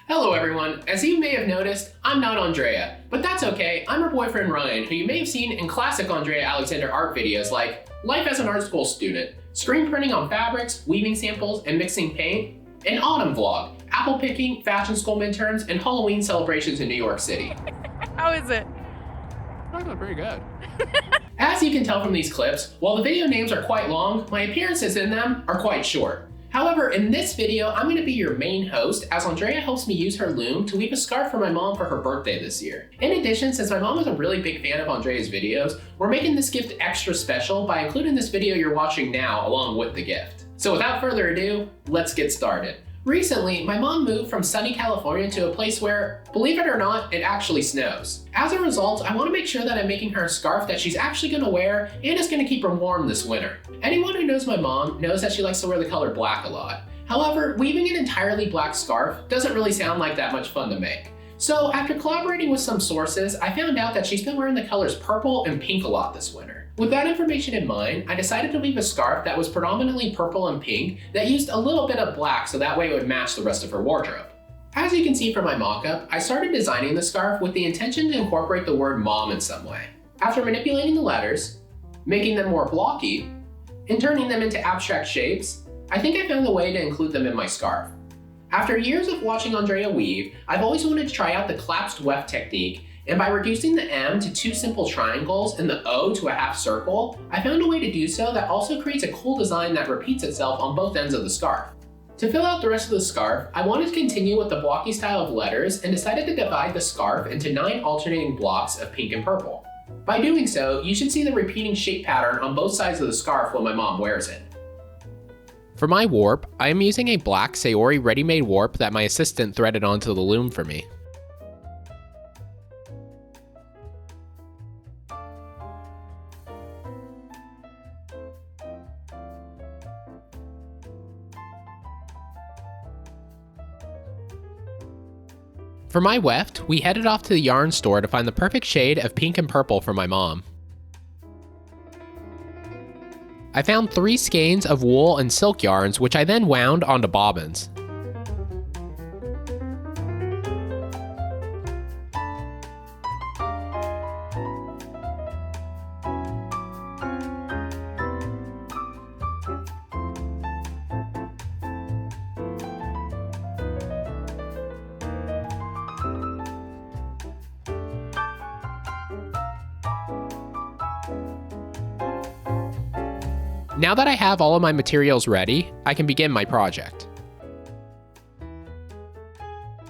Hello everyone, as you may have noticed, I'm not Andrea, but that's okay, I'm her boyfriend Ryan, who you may have seen in classic Andrea Alexander art videos like Life as an Art School Student, Screen Printing on Fabrics, Weaving Samples, and Mixing Paint, an Autumn Vlog, Apple Picking, Fashion School Midterms, and Halloween celebrations in New York City. How is it? Actually pretty good. As you can tell from these clips, while the video names are quite long, my appearances in them are quite short. However, in this video, I'm going to be your main host as Andrea helps me use her loom to weave a scarf for my mom for her birthday this year. In addition, since my mom is a really big fan of Andrea's videos, we're making this gift extra special by including this video you're watching now along with the gift. So without further ado, let's get started. Recently, my mom moved from sunny California to a place where, believe it or not, it actually snows. As a result, I want to make sure that I'm making her a scarf that she's actually going to wear and is going to keep her warm this winter. Anyone who knows my mom knows that she likes to wear the color black a lot. However, weaving an entirely black scarf doesn't really sound like that much fun to make. So after collaborating with some sources, I found out that she's been wearing the colors purple and pink a lot this winter. With that information in mind, I decided to weave a scarf that was predominantly purple and pink that used a little bit of black so that way it would match the rest of her wardrobe. As you can see from my mock-up, I started designing the scarf with the intention to incorporate the word mom in some way. After manipulating the letters, making them more blocky, and turning them into abstract shapes, I think I found a way to include them in my scarf. After years of watching Andrea weave, I've always wanted to try out the collapsed weft technique, and by reducing the M to two simple triangles and the O to a half circle, I found a way to do so that also creates a cool design that repeats itself on both ends of the scarf. To fill out the rest of the scarf, I wanted to continue with the blocky style of letters and decided to divide the scarf into 9 alternating blocks of pink and purple. By doing so, you should see the repeating shape pattern on both sides of the scarf when my mom wears it. For my warp, I am using a black Saori Ready-made warp that my assistant threaded onto the loom for me. For my weft, we headed off to the yarn store to find the perfect shade of pink and purple for my mom. I found 3 skeins of wool and silk yarns, which I then wound onto bobbins. Now that I have all of my materials ready, I can begin my project.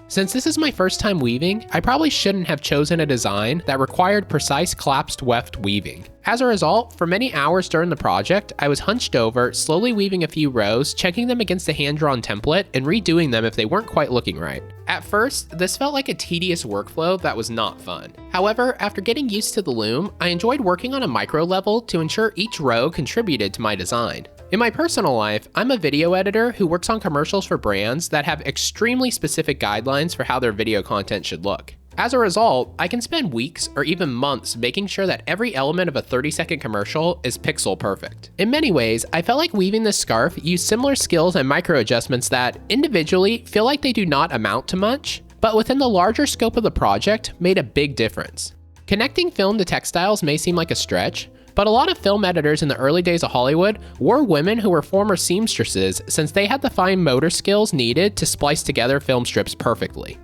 Since this is my first time weaving, I probably shouldn't have chosen a design that required precise collapsed weft weaving. As a result, for many hours during the project, I was hunched over, slowly weaving a few rows, checking them against the hand-drawn template, and redoing them if they weren't quite looking right. At first, this felt like a tedious workflow that was not fun. However, after getting used to the loom, I enjoyed working on a micro level to ensure each row contributed to my design. In my personal life, I'm a video editor who works on commercials for brands that have extremely specific guidelines for how their video content should look. As a result, I can spend weeks or even months making sure that every element of a 30-second commercial is pixel perfect. In many ways, I felt like weaving this scarf used similar skills and micro adjustments that, individually, feel like they do not amount to much, but within the larger scope of the project, made a big difference. Connecting film to textiles may seem like a stretch, but a lot of film editors in the early days of Hollywood were women who were former seamstresses since they had the fine motor skills needed to splice together film strips perfectly.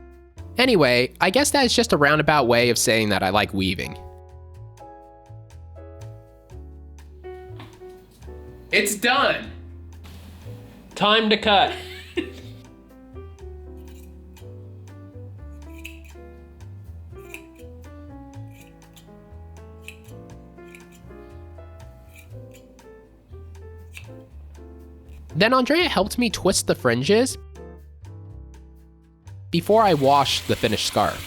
Anyway, I guess that is just a roundabout way of saying that I like weaving. It's done! Time to cut. Then Andrea helped me twist the fringes before I washed the finished scarf.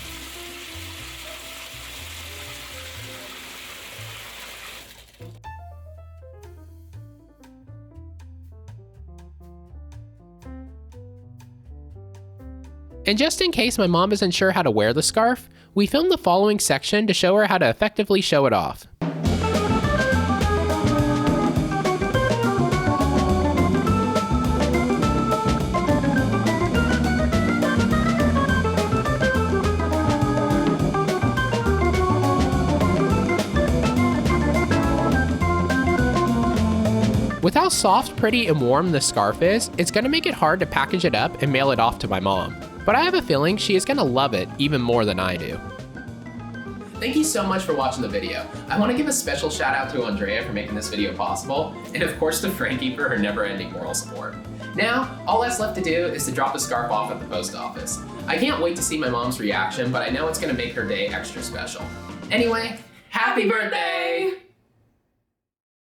And just in case my mom isn't sure how to wear the scarf, we filmed the following section to show her how to effectively show it off. With how soft, pretty, and warm this scarf is, it's gonna make it hard to package it up and mail it off to my mom. But I have a feeling she is gonna love it even more than I do. Thank you so much for watching the video. I want to give a special shout out to Andrea for making this video possible, and of course to Frankie for her never-ending moral support. Now, all that's left to do is to drop the scarf off at the post office. I can't wait to see my mom's reaction, but I know it's going to make her day extra special. Anyway, happy birthday!